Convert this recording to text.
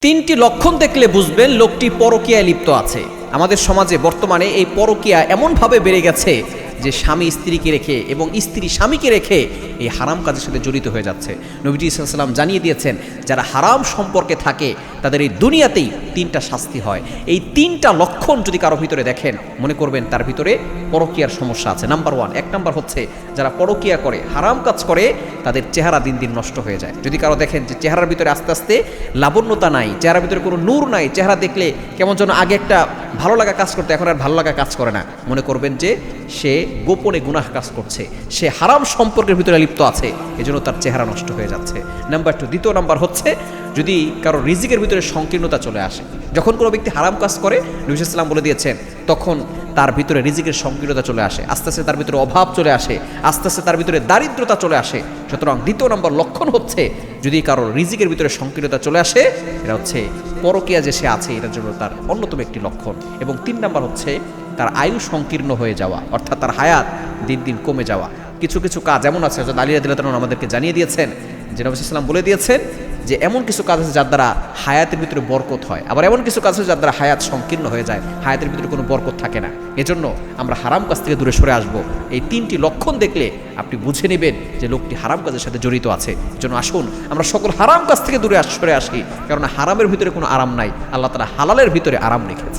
তিনটি লক্ষণ দেখলে বুঝবেন লোকটি পরকীয়ায় লিপ্ত আছে। আমাদের সমাজে বর্তমানে এই পরকীয়া এমনভাবে বেড়ে গেছে যে স্বামী স্ত্রীকে রেখে এবং স্ত্রী স্বামীকে রেখে এই হারাম কাজের সাথে জড়িত হয়ে যাচ্ছে। নবীজি সাল্লাল্লাহু আলাইহি ওয়াসাল্লাম জানিয়ে দিয়েছেন, যারা হারাম সম্পর্কে থাকে তাদের এই দুনিয়াতেই তিনটা শাস্তি হয়। এই তিনটা লক্ষণ যদি কারো ভিতরে দেখেন, মনে করবেন তার ভিতরে পরকীয়ার সমস্যা আছে। নাম্বার ওয়ান, এক নাম্বার হচ্ছে যারা পরকীয়া করে, হারাম কাজ করে, তাদের চেহারা দিন দিন নষ্ট হয়ে যায়। যদি কারো দেখেন যে চেহারার ভিতরে আস্তে আস্তে লাবণ্যতা নাই, চেহারার ভিতরে কোনো নূর নাই, চেহারা দেখলে কেমন যেন আগে একটা ভালো লাগা কাজ করতে এখন আর ভালো লাগা কাজ করে না, মনে করবেন যে সে গোপনে গুনাহ কাজ করছে, সে হারাম সম্পর্কের ভিতরে লিপ্ত আছে, এজন্য তার চেহারা নষ্ট হয়ে যাচ্ছে। নাম্বার টু, দ্বিতীয় নাম্বার হচ্ছে যদি কারো রিজিকের ভিতরে সংকীর্ণতা চলে আসে। যখন কোনো ব্যক্তি হারাম কাজ করে, নবী সাল্লাল্লাহু আলাইহি ওয়াসাল্লাম বলে দিয়েছেন, তখন তার ভিতরে রিজিকের সংকীর্ণতা চলে আসে, আস্তে আস্তে তার ভিতরে অভাব চলে আসে, আস্তে আস্তে তার ভিতরে দারিদ্রতা চলে আসে। সুতরাং দ্বিতীয় নম্বর লক্ষণ হচ্ছে যদি কারো রিজিকের ভিতরে সংকীর্ণতা চলে আসে, এটা হচ্ছে পরকীয়া যে সে আছে, এটার জন্য তার অন্যতম একটি লক্ষণ। এবং তিন নম্বর হচ্ছে তার আয়ু সংকীর্ণ হয়ে যাওয়া, অর্থাৎ তার হায়াত দিন দিন কমে যাওয়া। কিছু কিছু কাজ এমন আছে, হযরত আলী রাদিয়াল্লাহু তাআলা আমাদেরকে জানিয়ে দিয়েছেন, যে নবী সাল্লাল্লাহু আলাইহি ওয়াসাল্লাম বলে দিয়েছেন যে এমন কিছু কাজ আছে যার দ্বারা হায়াতের ভিতরে বরকত হয়, আবার এমন কিছু কাজ আছে যার দ্বারা হায়াত সংকীর্ণ হয়ে যায়, হায়াতের ভিতরে কোনো বরকত থাকে না। এজন্য আমরা হারাম কাজ থেকে দূরে সরে আসব। এই তিনটি লক্ষণ দেখলে আপনি বুঝে নেবেন যে লোকটি হারাম কাজের সাথে জড়িত আছে। এজন্য আসুন আমরা সকল হারাম কাজ থেকে দূরে সরে আসি, কারণ হারামের ভিতরে কোনো আরাম নাই, আল্লাহ তাআলা হালালের ভিতরে আরাম রেখেছে।